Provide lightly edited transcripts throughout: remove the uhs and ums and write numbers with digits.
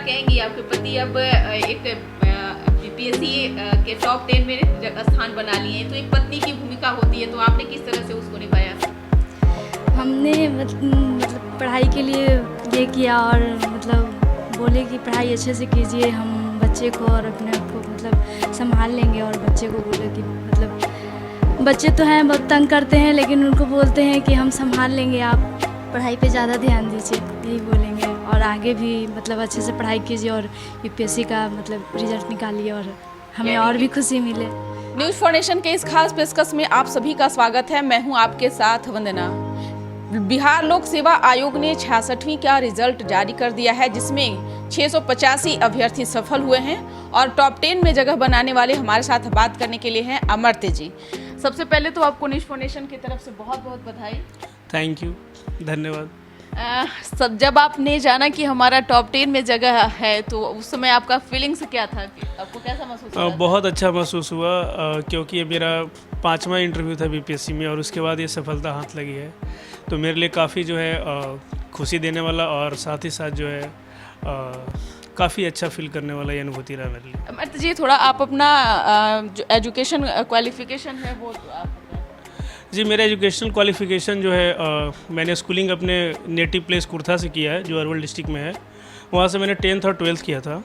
कहेंगी? आपके पति अब एक बीपीएससी के टॉप 10 में स्थान बना लिए हैं, तो एक पत्नी की भूमिका होती है, तो आपने किस तरह से उसको निभाया? हमने मतलब पढ़ाई के लिए ये किया और मतलब बोले कि पढ़ाई अच्छे से कीजिए, हम बच्चे को और अपने आप को मतलब संभाल लेंगे। और बच्चे को बोले कि मतलब बच्चे तो हैं बहुत तंग करते हैं, लेकिन उनको बोलते हैं कि हम संभाल लेंगे, आप पढ़ाई पे ज़्यादा ध्यान दीजिए, यही बोलेंगे। और आगे भी मतलब अच्छे से पढ़ाई कीजिए और यूपीएससी का मतलब रिजल्ट निकालिए और हमें और भी खुशी मिले। न्यूज़ फॉर नेशन के इस खास पेशकश में आप सभी का स्वागत है। मैं हूं आपके साथ वंदना। बिहार लोक सेवा आयोग ने 66वीं का रिजल्ट जारी कर दिया है, जिसमें 685 अभ्यर्थी सफल हुए हैं और टॉप 10 में जगह बनाने वाले हमारे साथ बात करने के लिए हैं अमर्त्य जी। सबसे पहले तो आपको न्यूज़ फॉर नेशन की तरफ से बहुत बहुत बधाई। थैंक यू, धन्यवाद। सब जब आपने जाना कि हमारा टॉप 10 में जगह है, तो उस समय आपका फीलिंग्स क्या था? आपको कैसा महसूस हुआ? बहुत अच्छा महसूस हुआ, क्योंकि ये मेरा 5वां इंटरव्यू था बीपीएससी में और उसके बाद ये सफलता हाथ लगी है, तो मेरे लिए काफ़ी जो है खुशी देने वाला और साथ ही साथ जो है काफ़ी अच्छा फील करने वाला ये अनुभूति रहा मेरे लिए। अमर्त्य जी, थोड़ा आप अपना जो एजुकेशन क्वालिफिकेशन है वो आप जी, मेरा एजुकेशनल क्वालिफिकेशन जो है मैंने स्कूलिंग अपने नेटिव प्लेस कुर्था से किया है, जो अरवल डिस्ट्रिक्ट में है। वहाँ से मैंने 10th और 12th किया था।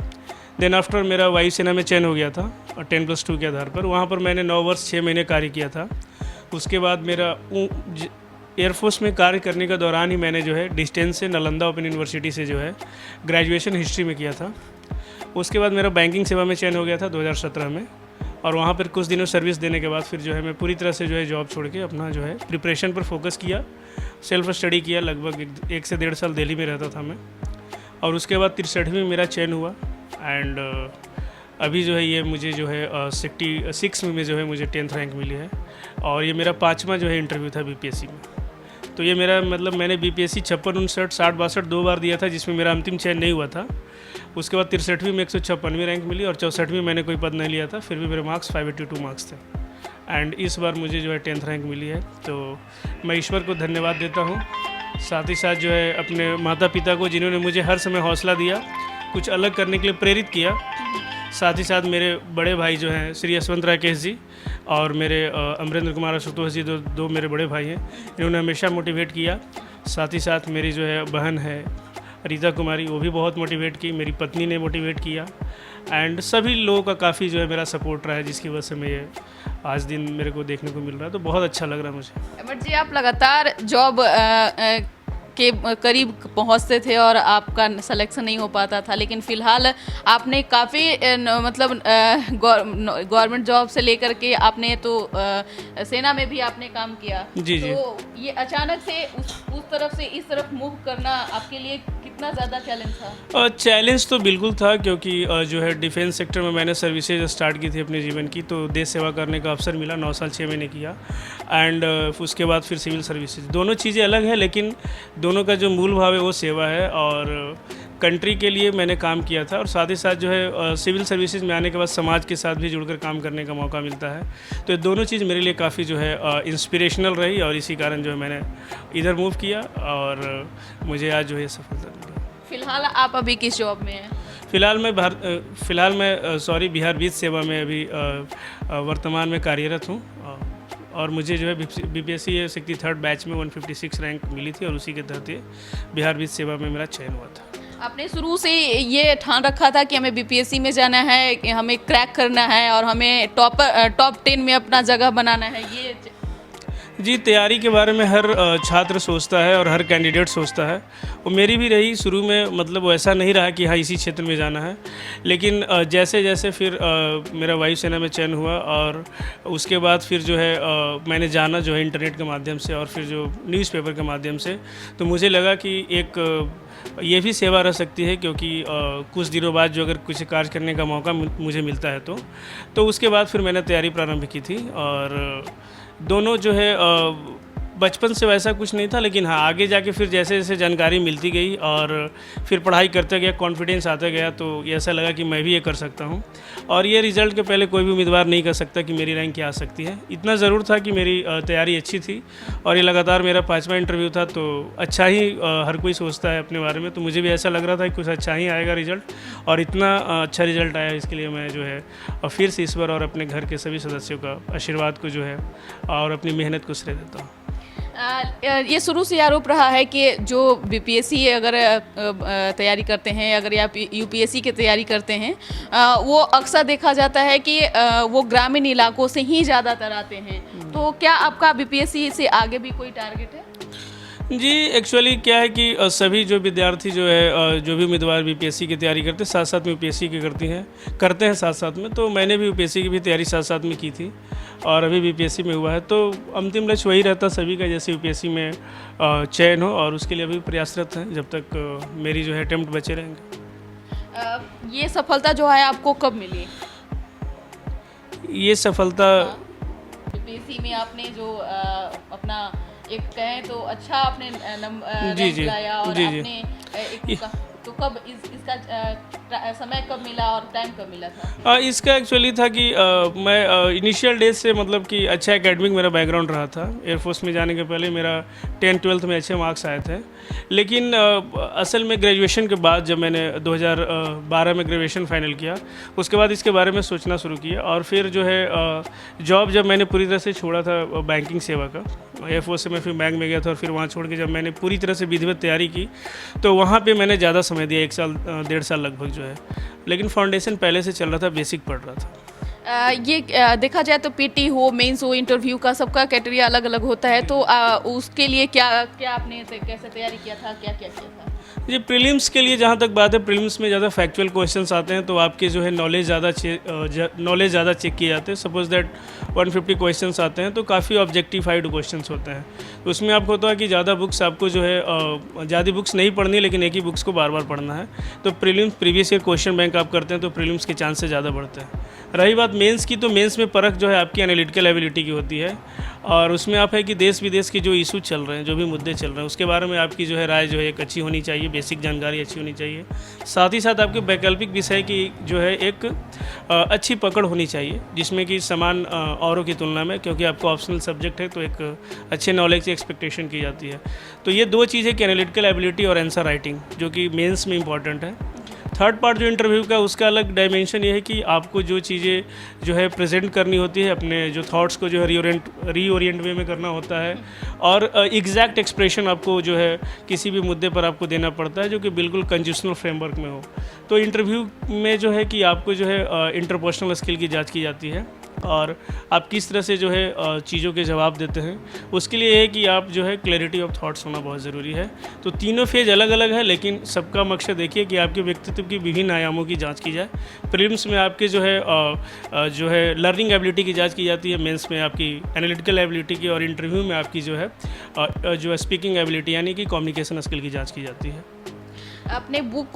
देन आफ्टर मेरा वायुसेना में चयन हो गया था और 10+2 के आधार पर। वहाँ पर मैंने 9 वर्ष 6 महीने कार्य किया था। उसके बाद मेरा एयरफोर्स में कार्य करने के दौरान ही मैंने जो है डिस्टेंस से नालंदा ओपन यूनिवर्सिटी से जो है ग्रेजुएशन हिस्ट्री में किया था। उसके बाद मेरा बैंकिंग सेवा में चयन हो गया था 2017 में, और वहाँ पर कुछ दिनों सर्विस देने के बाद फिर जो है मैं पूरी तरह से जो है जॉब छोड़ के अपना जो है प्रिपरेशन पर फोकस किया, सेल्फ स्टडी किया। लगभग 1 से 1.5 साल दिल्ली में रहता था मैं, और उसके बाद 63वीं मेरा चयन हुआ। एंड अभी जो है ये मुझे जो है 66 में जो है मुझे 10th रैंक मिली है, और ये मेरा 5वां जो है इंटरव्यू था बीपीएससी में। तो ये मेरा मतलब मैंने बीपीएससी 56, 59, 60, 62 2 बार दिया था, जिसमें मेरा अंतिम चयन नहीं हुआ था। उसके बाद 63वीं में 156वीं रैंक मिली, और 64वीं मैंने कोई पद नहीं लिया था, फिर भी मेरे मार्क्स 582 मार्क्स थे। एंड इस बार मुझे जो है 10th रैंक मिली है, तो मैं ईश्वर को धन्यवाद देता हूँ। साथ ही साथ जो है अपने माता पिता को, जिन्होंने मुझे हर समय हौसला दिया, कुछ अलग करने के लिए प्रेरित किया। साथ ही साथ मेरे बड़े भाई जो हैं श्री यशवंत राकेश जी और मेरे अमरेंद्र कुमार आशुतोष जी, दो मेरे बड़े भाई हैं, इन्होंने हमेशा मोटिवेट किया। साथ ही साथ मेरी जो है बहन है रीता कुमारी, वो भी बहुत मोटिवेट की, मेरी पत्नी ने मोटिवेट किया। एंड सभी लोगों का काफ़ी जो है मेरा सपोर्ट रहा है, जिसकी वजह से मैं ये आज दिन मेरे को देखने को मिल रहा है, तो बहुत अच्छा लग रहा है मुझे। अमर्त्य जी, आप लगातार जॉब के करीब पहुंचते थे और आपका सिलेक्शन नहीं हो पाता था, लेकिन फ़िलहाल आपने काफ़ी मतलब गवर्नमेंट जॉब से लेकर के आपने तो सेना में भी आपने काम किया। जी जी। तो ये अचानक से उस तरफ से इस तरफ मूव करना आपके लिए कितना ज़्यादा चैलेंज था? चैलेंज तो बिल्कुल था, क्योंकि जो है डिफेंस सेक्टर में मैंने सर्विसेज स्टार्ट की थी अपने जीवन की, तो देश सेवा करने का अवसर मिला, 9 साल 6 महीने किया। एंड उसके बाद फिर सिविल सर्विसेज, दोनों चीज़ें अलग हैं, लेकिन दोनों का जो मूल भाव है वो सेवा है, और कंट्री के लिए मैंने काम किया था। और साथ ही साथ जो है सिविल सर्विसेज में आने के बाद समाज के साथ भी जुड़कर काम करने का मौका मिलता है, तो ये दोनों चीज़ मेरे लिए काफ़ी जो है इंस्पिरेशनल रही, और इसी कारण जो है मैंने इधर मूव किया और मुझे आज जो है सफलता मिली। फिलहाल आप अभी किस जॉब में हैं? फिलहाल मैं बिहार वित्त सेवा में अभी वर्तमान में कार्यरत हूँ, और मुझे जो है बीपीएससी 63rd बैच में 156 रैंक मिली थी, और उसी के तहत बिहार वित्त सेवा में मेरा चयन हुआ था। आपने शुरू से ये ठान रखा था कि हमें बीपीएससी में जाना है, कि हमें क्रैक करना है और हमें टॉप 10 में अपना जगह बनाना है? ये जी, तैयारी के बारे में हर छात्र सोचता है और हर कैंडिडेट सोचता है, वो मेरी भी रही शुरू में। मतलब वो ऐसा नहीं रहा कि हाँ इसी क्षेत्र में जाना है, लेकिन जैसे जैसे फिर मेरा वायुसेना में चयन हुआ, और उसके बाद फिर जो है मैंने जाना जो है इंटरनेट के माध्यम से और फिर जो न्यूज़पेपर के माध्यम से, तो मुझे लगा कि एक ये भी सेवा रह सकती है, क्योंकि कुछ दिनों बाद जो अगर कुछ कार्य करने का मौका मुझे मिलता है तो उसके बाद फिर मैंने तैयारी प्रारंभ की थी। और दोनों जो है बचपन से वैसा कुछ नहीं था, लेकिन हाँ आगे जाके फिर जैसे जैसे जानकारी मिलती गई और फिर पढ़ाई करते गया, कॉन्फिडेंस आता गया, तो ये ऐसा लगा कि मैं भी ये कर सकता हूँ। और ये रिज़ल्ट के पहले कोई भी उम्मीदवार नहीं कर सकता कि मेरी रैंक क्या आ सकती है। इतना ज़रूर था कि मेरी तैयारी अच्छी थी और ये लगातार मेरा 5वां इंटरव्यू था, तो अच्छा ही हर कोई सोचता है अपने बारे में, तो मुझे भी ऐसा लग रहा था कि कुछ अच्छा ही आएगा रिज़ल्ट, और इतना अच्छा रिज़ल्ट आया। इसके लिए मैं जो है फिर से ईश्वर और अपने घर के सभी सदस्यों का आशीर्वाद को जो है और अपनी मेहनत को श्रेय देता हूँ। ये शुरू से आरोप रहा है कि जो बीपीएससी अगर तैयारी करते हैं, अगर आप यूपीएससी की तैयारी करते हैं, वो अक्सर देखा जाता है कि वो ग्रामीण इलाकों से ही ज़्यादातर आते हैं। तो क्या आपका बीपीएससी से आगे भी कोई टारगेट है? जी, एक्चुअली क्या है कि सभी जो विद्यार्थी जो है जो भी उम्मीदवार बीपीएससी की तैयारी करते हैं, साथ साथ में यूपीएससी की करते हैं साथ साथ में। तो मैंने भी यूपीएससी की भी तैयारी साथ साथ में की थी और अभी बीपीएससी में हुआ है। तो अंतिम लक्ष्य वही रहता सभी का, जैसे यूपीएससी में चयन हो, और उसके लिए अभी प्रयासरत हैं जब तक मेरी जो है अटेम्प्ट बचे रहेंगे। ये सफलता जो है आपको कब मिली? ये सफलता बीपीएससी में आपने जो अपना एक कहें तो अच्छा आपने जी लाया और जी आपने तो कब इसका समय कब मिला और टाइम कब मिला था? इसका एक्चुअली था कि मैं इनिशियल डेज से मतलब कि अच्छा एकेडमिक मेरा बैकग्राउंड रहा था। एयरफोर्स में जाने के पहले मेरा 10th-12th में अच्छे मार्क्स आए थे, लेकिन असल में ग्रेजुएशन के बाद जब मैंने 2012 में ग्रेजुएशन फाइनल किया, उसके बाद इसके बारे में सोचना शुरू किया। और फिर जो है जॉब जब मैंने पूरी तरह से छोड़ा था बैंकिंग सेवा का, एयरफोर्स से मैं फिर बैंक में गया था और फिर वहाँ छोड़ के जब मैंने पूरी तरह से विधिवत तैयारी की, तो वहाँ पे मैंने ज़्यादा समय दिया, 1 साल 1.5 साल लगभग जो है, लेकिन फाउंडेशन पहले से चल रहा था, बेसिक पढ़ रहा था। ये देखा जाए तो पीटी हो, मेंस हो, इंटरव्यू का सबका क्राइटेरिया अलग अलग होता है, तो उसके लिए क्या आपने कैसे तैयारी किया था, क्या क्या किया था? जी, प्रीलिम्स के लिए जहाँ तक बात है, प्रीलिम्स में ज़्यादा फैक्चुअल क्वेश्चंस आते हैं, तो आपके जो है नॉलेज ज़्यादा चेक किए जाते हैं। सपोज दैट 150 क्वेश्चंस आते हैं, तो काफ़ी ऑब्जेक्टिफाइड क्वेश्चंस होते हैं। तो उसमें आपको होता है कि ज़्यादा बुक्स आपको जो है ज़्यादा बुक्स नहीं पढ़नी, लेकिन एक ही बुक्स को बार बार पढ़ना है। तो prelims previous year question bank आप करते हैं, तो प्रीलिम्स के चांसेस ज़्यादा बढ़ते हैं। रही बात मेंस की, तो मेंस में परख जो है आपकी एनालिटिकल एबिलिटी की होती है, और उसमें आप है कि देश विदेश के जो इशू चल रहे हैं, जो भी मुद्दे चल रहे हैं, उसके बारे में आपकी जो है राय जो है एक अच्छी होनी चाहिए, बेसिक जानकारी अच्छी होनी चाहिए। साथ ही साथ आपके वैकल्पिक विषय की जो है एक अच्छी पकड़ होनी चाहिए, जिसमें कि समान औरों की तुलना में, क्योंकि आपको ऑप्शनल सब्जेक्ट है, तो एक अच्छे नॉलेज की एक्सपेक्टेशन की जाती है। तो ये 2 चीज़ें कि एनालिटिकल एबिलिटी और आंसर राइटिंग, जो कि मेंस में इंपॉर्टेंट है। थर्ड पार्ट जो इंटरव्यू का, उसका अलग डायमेंशन ये है कि आपको जो चीज़ें जो है प्रेजेंट करनी होती है, अपने जो थॉट्स को जो है रीओरिएंट वे में करना होता है, और एग्जैक्ट एक्सप्रेशन आपको जो है किसी भी मुद्दे पर आपको देना पड़ता है, जो कि बिल्कुल कंजूशनल फ्रेमवर्क में हो। तो इंटरव्यू में जो है कि आपको जो है इंटरपर्सनल स्किल की जांच की जाती है, और आप किस तरह से जो है चीज़ों के जवाब देते हैं, उसके लिए है कि आप जो है क्लैरिटी ऑफ थॉट्स होना बहुत ज़रूरी है। तो तीनों फेज अलग अलग है, लेकिन सबका मकसद देखिए कि आपके व्यक्तित्व की विभिन्न आयामों की जांच की जाए। प्रीलिम्स में आपके जो है लर्निंग एबिलिटी की जांच की जाती है, मेंस में आपकी एनालिटिकल एबिलिटी की, और इंटरव्यू में आपकी जो है स्पीकिंग एबिलिटी यानी कि कम्युनिकेशन स्किल की जाँच की जाती है। अपने बुक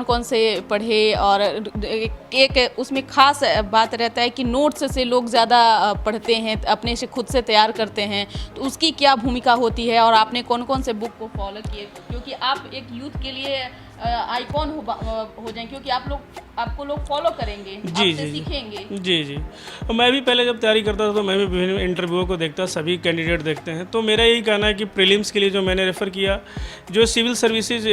कौन से पढ़े, और एक उसमें खास बात रहता है कि नोट्स से लोग ज़्यादा पढ़ते हैं, अपने से खुद से तैयार करते हैं, तो उसकी क्या भूमिका होती है, और आपने कौन से बुक को फॉलो किए, क्योंकि आप एक यूथ के लिए आइकॉन हो जाएं, क्योंकि आपको लोग फॉलो करेंगे, आपसे सीखेंगे। जी। मैं भी पहले जब तैयारी करता था, तो मैं भी विभिन्न इंटरव्यूओं को देखता, सभी कैंडिडेट देखते हैं। तो मेरा यही कहना है कि प्रीलिम्स के लिए जो मैंने रेफ़र किया, जो सिविल सर्विसेज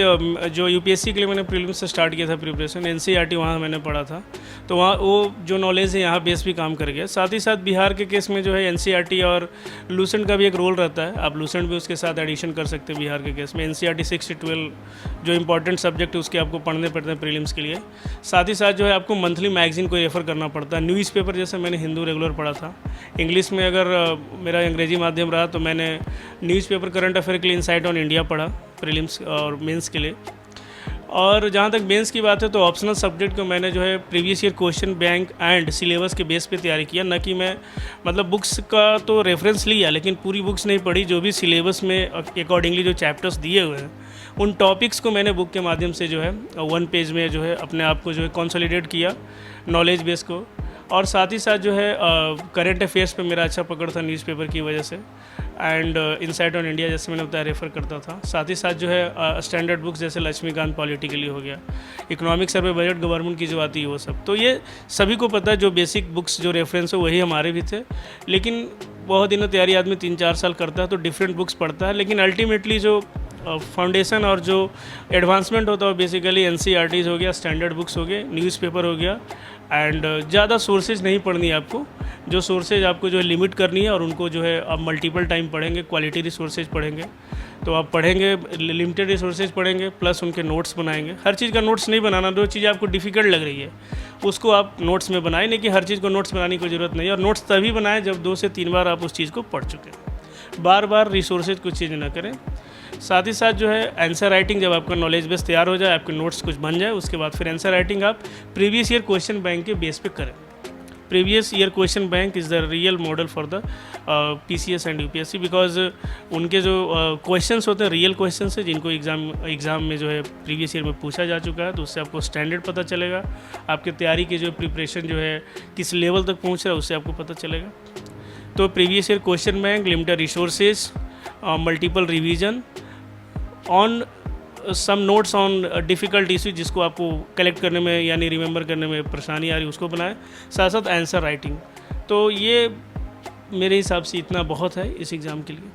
जो यूपीएससी के लिए मैंने प्रीलिम्स से स्टार्ट किया था प्रिपरेशन, एनसीईआरटी वहाँ मैंने पढ़ा था, तो वहाँ वो जो नॉलेज है यहाँ बेस भी काम कर गया। साथ ही साथ बिहार के केस में जो है एनसीईआरटी और लूसेंट का भी एक रोल रहता है, आप लूसेंट भी उसके साथ एडिशन कर सकते हैं। बिहार के केस में एनसीईआरटी 6 से 12 जो इंपॉर्टेंट सब्जेक्ट है उसके आपको पढ़ने पड़ते हैं प्रीलिम्स के लिए। साथ ही साथ जो है आपको मंथली मैगजीन को रेफ़र करना पड़ता है। न्यूज़पेपर जैसे मैंने हिंदू रेगुलर पढ़ा था, इंग्लिश में अगर मेरा अंग्रेजी माध्यम रहा, तो मैंने न्यूज़पेपर करंट अफेयर के लिए इनसाइट ऑन इंडिया पढ़ा प्रीलिम्स और मेंस के लिए। और जहाँ तक मेंस की बात है, तो ऑप्शनल सब्जेक्ट को मैंने जो है previous year question bank and syllabus के बेस पे तैयारी किया, न कि मैं मतलब बुक्स का तो रेफरेंस लिया, लेकिन पूरी बुक्स नहीं पढ़ी। जो भी सिलेबस में अकॉर्डिंगली जो चैप्टर्स दिए हुए हैं, उन टॉपिक्स को मैंने बुक के माध्यम से जो है 1 पेज में जो है अपने आप को जो है कंसोलिडेट किया, नॉलेज बेस को। और साथ ही साथ जो है करंट अफेयर्स पे मेरा अच्छा पकड़ था न्यूज़पेपर की वजह से। एंड इनसाइट ऑन इंडिया जैसे मैंने बताया रेफ़र करता था। साथ ही साथ जो है स्टैंडर्ड बुक्स जैसे लक्ष्मीकांत पॉलिटी के लिए हो गया, इकोनॉमिक सर्वे बजट गवर्नमेंट की जो आती है वो सब, तो ये सभी को पता है। जो बेसिक बुक्स जो रेफरेंस है वही हमारे भी थे, लेकिन बहुत दिनों तैयारी आदमी 3-4 साल करता है तो डिफरेंट बुक्स पढ़ता है, लेकिन अल्टीमेटली जो फाउंडेशन और जो एडवांसमेंट होता है बेसिकली NCERTs हो गया, स्टैंडर्ड बुक्स हो गए, न्यूज़पेपर हो गया, एंड ज़्यादा सोर्सेज नहीं पढ़नी है आपको। जो सोर्सेज आपको जो है लिमिट करनी है और उनको जो है आप मल्टीपल टाइम पढ़ेंगे, क्वालिटी रिसोर्सेज पढ़ेंगे तो आप पढ़ेंगे, लिमिटेड रिसोर्सेज पढ़ेंगे प्लस उनके नोट्स बनाएंगे। हर चीज़ का नोट्स नहीं बनाना, जो चीज़ आपको डिफ़िकल्ट लग रही है उसको आप नोट्स में बनाएं, नहीं कि हर चीज़ को नोट्स बनाने की ज़रूरत नहीं है। और नोट्स तभी बनाएं जब 2 से 3 बार आप उस चीज़ को पढ़ चुके हैं, बार बार रिसोर्सेज कुछ चीज़ ना करें। साथ ही साथ जो है आंसर राइटिंग, जब आपका नॉलेज बेस तैयार हो जाए, आपके नोट्स कुछ बन जाए, उसके बाद फिर आंसर राइटिंग आप प्रीवियस ईयर क्वेश्चन बैंक के बेस पे करें। Previous year question bank is the real model for the PCS and UPSC, because उनके जो क्वेश्चंस होते हैं रियल क्वेश्चंस है जिनको एग्ज़ाम में जो है प्रीवियस ईयर में पूछा जा चुका है, तो उससे आपको स्टैंडर्ड पता चलेगा, आपके तैयारी के जो प्रिपरेशन जो है किस लेवल तक पहुँच रहा है उससे आपको पता चलेगा। तो previous year question bank, limited resources, multiple revision on some notes on difficult issue जिसको आपको कलेक्ट करने में यानी रिमेंबर करने में परेशानी आ रही है उसको बनाएं, साथ साथ आंसर राइटिंग। तो ये मेरे हिसाब से इतना बहुत है इस एग्ज़ाम के लिए।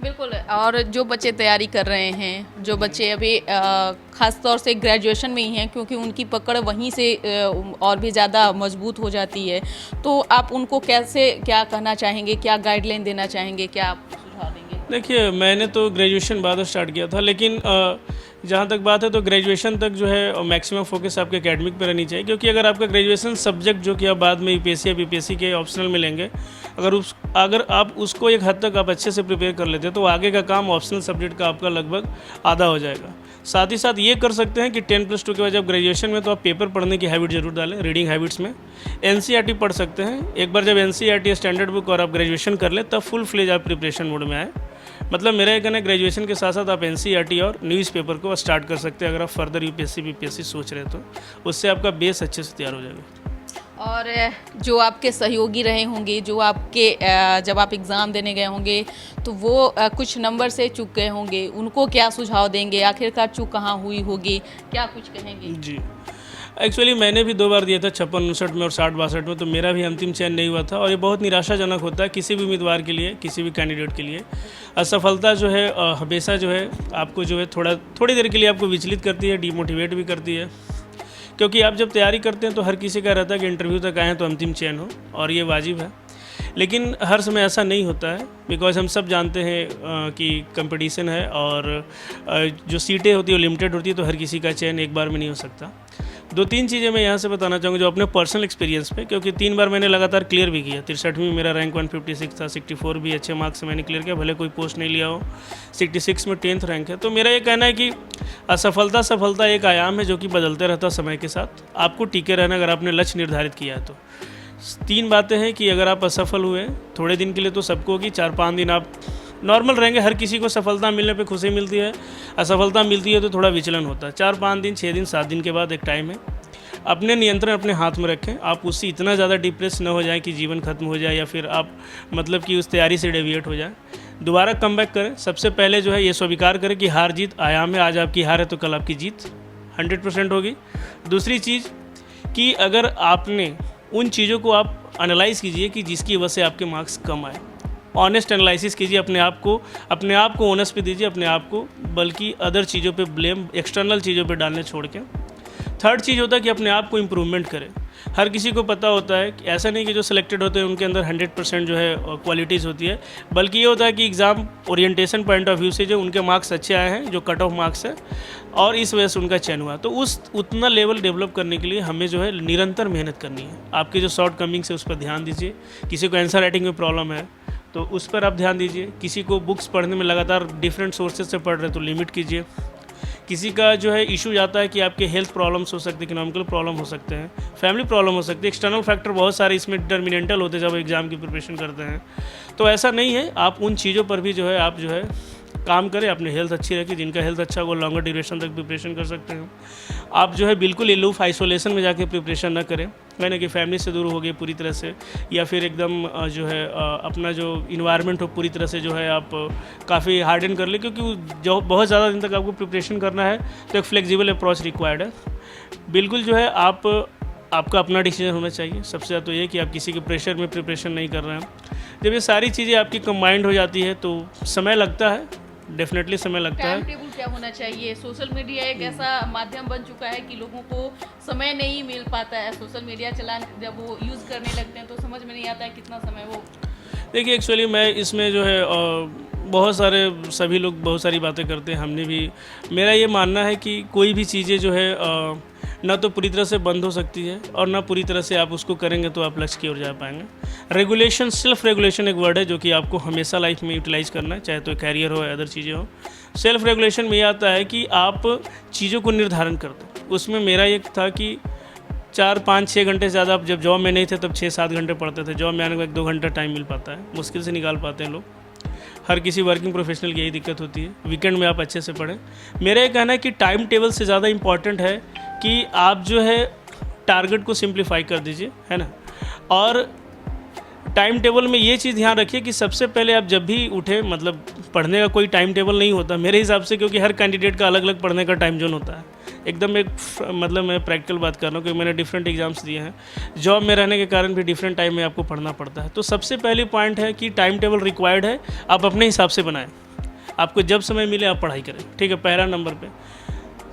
बिल्कुल। और जो बच्चे तैयारी कर रहे हैं, जो बच्चे अभी ख़ास तौर से ग्रेजुएशन में ही हैं, क्योंकि उनकी पकड़ वहीं से और भी ज़्यादा मजबूत हो जाती है, तो आप उनको कैसे क्या कहना चाहेंगे, क्या गाइडलाइन देना चाहेंगे, क्या आप सुझाव देंगे? देखिए, मैंने तो ग्रेजुएशन बाद स्टार्ट किया था, लेकिन जहाँ तक बात है तो ग्रेजुएशन तक जो है मैक्सिमम फोकस आपके एकेडमिक पे रहनी चाहिए, क्योंकि अगर आपका ग्रेजुएशन सब्जेक्ट जो कि आप बाद में UPSC या BPSC के ऑप्शनल में लेंगे, अगर आप उसको एक हद तक आप अच्छे से प्रिपेयर कर लेते हैं तो आगे का काम ऑप्शनल सब्जेक्ट का आपका लगभग आधा हो जाएगा। साथ ही साथ ये कर सकते हैं कि 10+2 के बाद जब ग्रेजुएशन में तो आप पेपर पढ़ने की हैबिट जरूर डालें, रीडिंग हैबिट्स में NCERT पढ़ सकते हैं। एक बार जब NCERT स्टैंडर्ड बुक और आप ग्रेजुएशन कर लें तब फुल फ्लेज आप प्रिपरेशन मोड में आए। मतलब मेरा ये कहना है ग्रेजुएशन के साथ साथ आप NCERT और न्यूज़पेपर को स्टार्ट कर सकते हैं अगर आप फर्दर UPSC BPSC सोच रहे हैं तो उससे आपका बेस अच्छे से तैयार हो जाएगा। और जो आपके सहयोगी रहे होंगे, जो आपके जब आप एग्ज़ाम देने गए होंगे तो वो कुछ नंबर से चूक गए होंगे, उनको क्या सुझाव देंगे? आखिरकार चूक कहाँ हुई होगी, क्या कुछ कहेंगे? जी, एक्चुअली मैंने भी 2 बार दिया था, 56-59 में और 60-62 में, तो मेरा भी अंतिम चयन नहीं हुआ था और ये बहुत निराशाजनक होता है किसी भी उम्मीदवार के लिए, किसी भी कैंडिडेट के लिए। असफलता जो है हमेशा जो है आपको जो है थोड़ी देर के लिए आपको विचलित करती है, डिमोटिवेट भी करती है, क्योंकि आप जब तैयारी करते हैं तो हर किसी का रहता है कि इंटरव्यू तक आएँ तो अंतिम चयन हो, और ये वाजिब है। लेकिन हर समय ऐसा नहीं होता है, बिकॉज हम सब जानते हैं कि कंपटीशन है और जो सीटें होती है वो लिमिटेड होती है, तो हर किसी का चयन एक बार में नहीं हो सकता। 2-3 चीज़ें मैं यहाँ से बताना चाहूँगा जो अपने पर्सनल एक्सपीरियंस पे, क्योंकि 3 बार मैंने लगातार क्लियर भी किया। 63 में मेरा रैंक 156 था, 64 भी अच्छे मार्क्स से मैंने क्लियर किया, भले कोई पोस्ट नहीं लिया हो। 66 में 10th रैंक है। तो मेरा ये कहना है कि सफलता एक आयाम है जो कि बदलते रहता है समय के साथ। आपको टिके रहना अगर आपने लक्ष्य निर्धारित किया है तो। 3 बातें हैं कि अगर आप असफल हुए थोड़े दिन के लिए तो सबको होगी, 4-5 दिन आप नॉर्मल रहेंगे। हर किसी को सफलता मिलने पे खुशी मिलती है, असफलता मिलती है तो थोड़ा विचलन होता है। 4-5 दिन, 6 दिन, 7 दिन के बाद एक टाइम है। अपने नियंत्रण अपने हाथ में रखें। आप उससे इतना ज़्यादा डिप्रेस न हो जाए कि जीवन खत्म हो जाए या फिर आप मतलब कि उस तैयारी से डेविएट हो जाए। दोबारा कम बैक करें। सबसे पहले जो है ये स्वीकार करें कि हार जीत आयाम है। आज आपकी हार है तो कल आपकी जीत 100% होगी। दूसरी चीज़ कि अगर आपने उन चीज़ों को आप एनालाइज़ कीजिए कि जिसकी वजह से आपके मार्क्स कम आए। ऑनेस्ट एनालिसिस कीजिए, अपने आप को ओनस पे दीजिए अपने आप को, बल्कि अदर चीज़ों पे ब्लेम, एक्सटर्नल चीज़ों पे डालने छोड़ के। थर्ड चीज़ होता है कि अपने आप को इम्प्रूवमेंट करें। हर किसी को पता होता है कि ऐसा नहीं कि जो सिलेक्टेड होते हैं उनके अंदर 100% जो है क्वालिटीज़ होती है, बल्कि ये होता है कि exam orientation point of view से जो उनके मार्क्स अच्छे आए हैं, जो कट ऑफ मार्क्स है, और इस वजह से उनका चयन हुआ। तो उतना लेवल डेवलप करने के लिए हमें जो है निरंतर मेहनत करनी है। आपके जो शॉर्ट कमिंग्स है उस पर ध्यान दीजिए। किसी को आंसर राइटिंग में प्रॉब्लम है तो उस पर आप ध्यान दीजिए। किसी को बुक्स पढ़ने में लगातार डिफरेंट सोर्सेज से पढ़ रहे तो लिमिट कीजिए। किसी का जो है इशू जाता है कि आपके हेल्थ प्रॉब्लम्स हो सकते हैं, इकोनॉमिकल प्रॉब्लम हो सकते हैं, फैमिली प्रॉब्लम हो सकती है, एक्सटर्नल फैक्टर बहुत सारे इसमें डिटर्मिनेंटल होते हैं जब एग्ज़ाम की प्रिपरेशन करते हैं। तो ऐसा नहीं है, आप उन चीज़ों पर भी जो है आप जो है काम करें, अपनी हेल्थ अच्छी रखें। जिनका हेल्थ अच्छा हो, लॉन्गर ड्यूरेशन तक प्रिपरेशन कर सकते हैं। आप जो है बिल्कुल एलूफ आइसोलेशन में जाके प्रिपरेशन ना करें, यानी कि फैमिली से दूर हो गए पूरी तरह से, या फिर एकदम जो है अपना जो इन्वायरमेंट हो पूरी तरह से जो है आप काफ़ी हार्डन कर ले, क्योंकि जो बहुत ज़्यादा दिन तक आपको प्रिपरेशन करना है तो एक फ्लेक्सिबल अप्रोच रिक्वायर्ड है। बिल्कुल जो है आपका अपना डिसीजन होना चाहिए। सबसे ज़्यादा तो ये कि आप किसी के प्रेशर में प्रिपरेशन नहीं कर रहे हैं। जब ये सारी चीज़ें आपकी कंबाइंड हो जाती है तो समय लगता है, डेफिनेटली समय लगता है। टाइम टेबल क्या होना चाहिए? सोशल मीडिया एक ऐसा माध्यम बन चुका है कि लोगों को समय नहीं मिल पाता है। सोशल मीडिया जब वो यूज़ करने लगते हैं तो समझ में नहीं आता है कितना समय वो। देखिए, एक्चुअली मैं इसमें जो है बहुत सारे सभी लोग बहुत सारी बातें करते हैं, हमने भी। मेरा ये मानना है कि कोई भी चीज़ें जो है ना तो पूरी तरह से बंद हो सकती है और ना पूरी तरह से आप उसको करेंगे तो आप लक्ष्य की ओर जा पाएंगे। रेगुलेशन, सेल्फ रेगुलेशन एक वर्ड है जो कि आपको हमेशा लाइफ में यूटिलाइज करना है, चाहे तो कैरियर हो या अदर चीज़ें हो। सेल्फ रेगुलेशन में ये आता है कि आप चीज़ों को निर्धारण कर दो। उसमें मेरा ये था कि 4, 5, 6 घंटे से ज़्यादा, आप जब जॉब में नहीं थे तब 6-7 घंटे पढ़ते थे। जॉब में आने के बाद 1-2 घंटा टाइम मिल पाता है, मुश्किल से निकाल पाते हैं लोग। हर किसी वर्किंग प्रोफेशनल की यही दिक्कत होती है। वीकेंड में आप अच्छे से पढ़ें। मेरा ये कहना है कि टाइम टेबल से ज़्यादा इम्पॉर्टेंट है कि आप जो है टारगेट को सिंप्लीफाई कर दीजिए, है ना। और टाइम टेबल में ये चीज़ ध्यान रखिए कि सबसे पहले आप जब भी उठे, मतलब पढ़ने का कोई टाइम टेबल नहीं होता मेरे हिसाब से, क्योंकि हर कैंडिडेट का अलग अलग पढ़ने का टाइम जोन होता है। एकदम एक मतलब मैं प्रैक्टिकल बात कर रहा हूँ, क्योंकि मैंने डिफरेंट एग्जाम्स दिए हैं। जॉब में रहने के कारण भी डिफरेंट टाइम में आपको पढ़ना पड़ता है। तो सबसे पहली पॉइंट है कि टाइम टेबल रिक्वायर्ड है, आप अपने हिसाब से बनाएं। आपको जब समय मिले आप पढ़ाई करें, ठीक है। पहला नंबर पे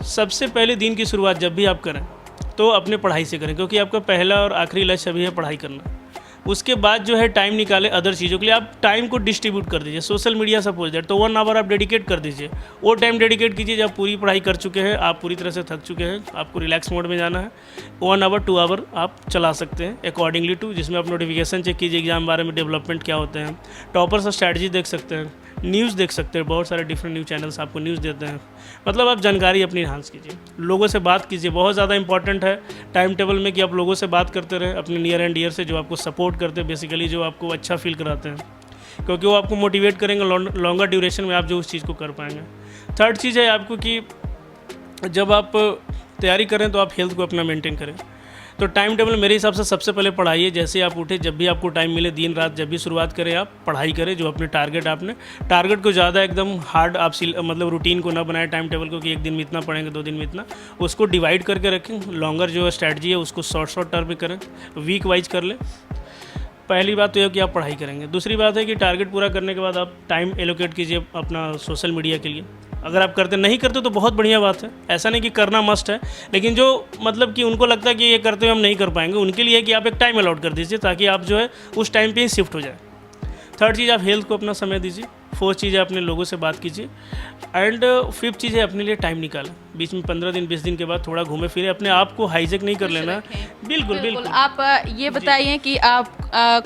सबसे पहले दिन की शुरुआत जब भी आप करें तो अपने पढ़ाई से करें, क्योंकि आपका पहला और आखिरी लक्ष्य अभी है पढ़ाई करना। उसके बाद जो है टाइम निकालें अदर चीज़ों के लिए। आप टाइम को डिस्ट्रीब्यूट कर दीजिए। सोशल मीडिया सपोज दैट तो 1 आवर आप डेडिकेट कर दीजिए। वो टाइम डेडिकेट कीजिए जब पूरी पढ़ाई कर चुके हैं, आप पूरी तरह से थक चुके हैं, आपको रिलैक्स मोड में जाना है। 1 आवर 2 आवर आप चला सकते हैं अकॉर्डिंगली टू, जिसमें आप नोटिफिकेशन चेक कीजिए एग्जाम बारे में, डेवलपमेंट क्या होते हैं, टॉपर्स और स्ट्रैटेजी देख सकते हैं, न्यूज़ देख सकते हैं। बहुत सारे डिफरेंट न्यूज़ चैनल्स आपको न्यूज़ देते हैं। मतलब आप जानकारी अपनी इन्हांस कीजिए, लोगों से बात कीजिए। बहुत ज़्यादा इंपॉर्टेंट है टाइम टेबल में कि आप लोगों से बात करते रहें, अपने नियर एंड डियर से, जो आपको सपोर्ट करते हैं, बेसिकली जो आपको अच्छा फील कराते हैं, क्योंकि वो आपको मोटिवेट करेंगे लॉन्गर ड्यूरेशन में आप जो उस चीज़ को कर पाएंगे। थर्ड चीज़ है आपको कि जब आप तैयारी करें तो आप हेल्थ को अपना मेंटेन करें। तो टाइम टेबल मेरे हिसाब से सबसे पहले पढ़ाइए। जैसे आप उठे, जब भी आपको टाइम मिले, दिन रात जब भी शुरुआत करें आप पढ़ाई करें। जो अपने टारगेट को ज़्यादा एकदम हार्ड आप मतलब रूटीन को ना बनाए टाइम टेबल को कि एक दिन में इतना पढ़ेंगे, 2 दिन में इतना। उसको डिवाइड करके रखें। लॉन्गर जो स्ट्रैटेजी है उसको शॉर्ट टर्म में करें, वीक वाइज कर लें। पहली बात तो यह कि आप पढ़ाई करेंगे। दूसरी बात है कि टारगेट पूरा करने के बाद आप टाइम एलोकेट कीजिए अपना सोशल मीडिया के लिए। अगर आप नहीं करते तो बहुत बढ़िया बात है, ऐसा नहीं कि करना मस्ट है, लेकिन जो मतलब कि उनको लगता है कि ये करते हुए हम नहीं कर पाएंगे, उनके लिए है कि आप एक टाइम अलॉट कर दीजिए ताकि आप जो है उस टाइम पे ही शिफ्ट हो जाए। थर्ड चीज़, आप हेल्थ को अपना समय दीजिए। फोर्थ चीज़ है अपने लोगों से बात कीजिए। एंड फिफ्थ चीज़ है अपने लिए टाइम निकालें। बीच में 15 दिन 20 दिन के बाद थोड़ा घूमे फिरे, अपने आप को हाईजेक नहीं कर लेना। बिल्कुल। आप ये बताइए कि आप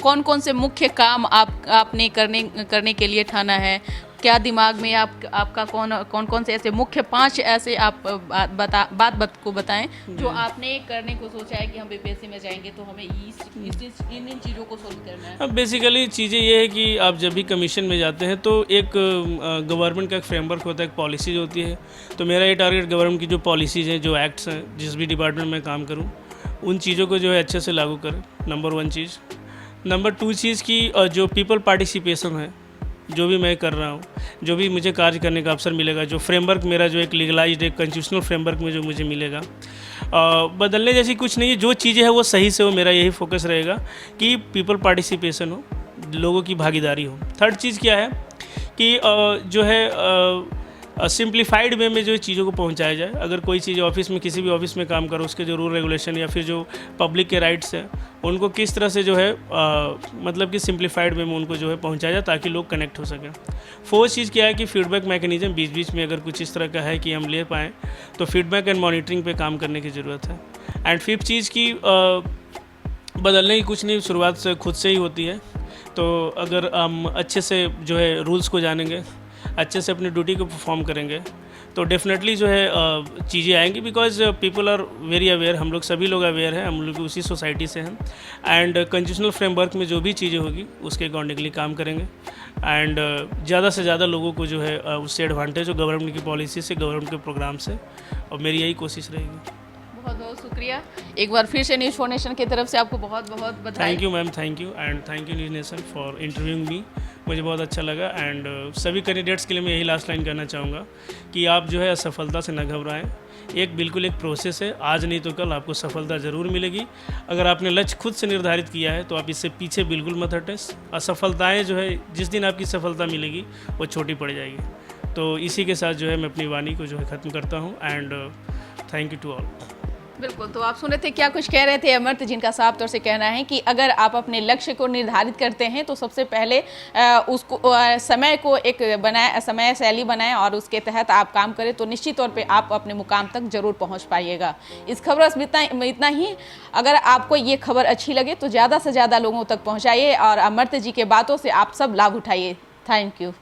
कौन कौन से मुख्य काम आपने करने के लिए ठाना है? क्या दिमाग में आपका कौन से ऐसे मुख्य 5 ऐसे आप बात को बताएं जो आपने करने को सोचा है कि हम बीपीएससी में जाएंगे तो हमें इन चीज़ों को सोल्व करना है। अब बेसिकली चीज़ें ये है कि आप जब भी कमीशन में जाते हैं तो एक गवर्नमेंट का एक फ्रेमवर्क होता है, एक पॉलिसीज होती है। तो मेरा ये टारगेट गवर्नमेंट की जो पॉलिसीज़ हैं, जो एक्ट्स हैं, जिस भी डिपार्टमेंट में काम करूँ उन चीज़ों को जो है अच्छे से लागू करें। नंबर 1 चीज़। नंबर 2 चीज़ की जो पीपल पार्टिसिपेशन है, जो भी मैं कर रहा हूँ, जो भी मुझे कार्य करने का अवसर मिलेगा, जो फ्रेमवर्क मेरा जो एक लीगलाइज्ड एक कॉन्स्टिट्यूशनल फ्रेमवर्क में जो मुझे मिलेगा, बदलने जैसी कुछ नहीं है। जो चीज़ें हैं वो सही से हो, मेरा यही फोकस रहेगा कि पीपल पार्टिसिपेशन हो, लोगों की भागीदारी हो। थर्ड चीज़ क्या है कि जो है सिंप्लीफाइड वे में जो चीज़ों को पहुंचाया जाए। अगर कोई चीज़ ऑफिस में, किसी भी ऑफिस में काम करो, उसके जो रूल रेगुलेशन या फिर जो पब्लिक के राइट्स हैं उनको किस तरह से जो है मतलब कि सिंप्लीफाइड वे में उनको जो है पहुंचाया जाए ताकि लोग कनेक्ट हो सकें। फोर्थ चीज़ क्या है कि फीडबैक मैकेनिज्म बीच बीच में अगर कुछ इस तरह का है कि हम ले पाएँ तो फीडबैक एंड मॉनिटरिंग पे काम करने की ज़रूरत है। एंड फिफ्थ चीज़ की बदलने की कुछ नहीं, शुरुआत से खुद से ही होती है। तो अगर हम अच्छे से जो है रूल्स को जानेंगे, अच्छे से अपनी ड्यूटी को परफॉर्म करेंगे तो डेफिनेटली जो है चीज़ें आएंगी, because people are very aware, हम लोग सभी लोग अवेयर हैं, हम लोग उसी सोसाइटी से हैं। एंड कंस्टिट्यूशनल फ्रेमवर्क में जो भी चीज़ें होगी उसके अकॉर्डिंगली काम करेंगे। एंड ज़्यादा से ज़्यादा लोगों को जो है उससे एडवांटेज हो, गवर्नमेंट की पॉलिसी से, गवर्नमेंट के प्रोग्राम से, और मेरी यही कोशिश रहेगी। बहुत बहुत शुक्रिया एक बार फिर से न्यूज़ फाउंडेशन की तरफ से आपको बहुत बहुत बधाई। Thank you ma'am, thank you, and thank you News Nation for interviewing me, मुझे बहुत अच्छा लगा। एंड सभी कैंडिडेट्स के लिए मैं यही लास्ट लाइन कहना चाहूँगा कि आप जो है असफलता से न घबराएं। बिल्कुल एक प्रोसेस है, आज नहीं तो कल आपको सफलता ज़रूर मिलेगी। अगर आपने लक्ष्य खुद से निर्धारित किया है तो आप इससे पीछे बिल्कुल मत हटें। असफलताएँ जो है, जिस दिन आपकी सफलता मिलेगी वो छोटी पड़ जाएगी। तो इसी के साथ जो है मैं अपनी वाणी को जो है ख़त्म करता हूँ। And thank you to all. बिल्कुल, तो आप सुन रहे थे क्या कुछ कह रहे थे अमर्त्य, जिनका साफ तौर से कहना है कि अगर आप अपने लक्ष्य को निर्धारित करते हैं तो सबसे पहले उसको समय को एक बनाए, समय शैली बनाएं और उसके तहत आप काम करें तो निश्चित तौर पे आप अपने मुकाम तक जरूर पहुंच पाइएगा। इस खबर में इतना ही। अगर आपको ये खबर अच्छी लगे तो ज़्यादा से ज़्यादा लोगों तक पहुँचाइए और अमर्त्य जी के बातों से आप सब लाभ उठाइए। Thank you.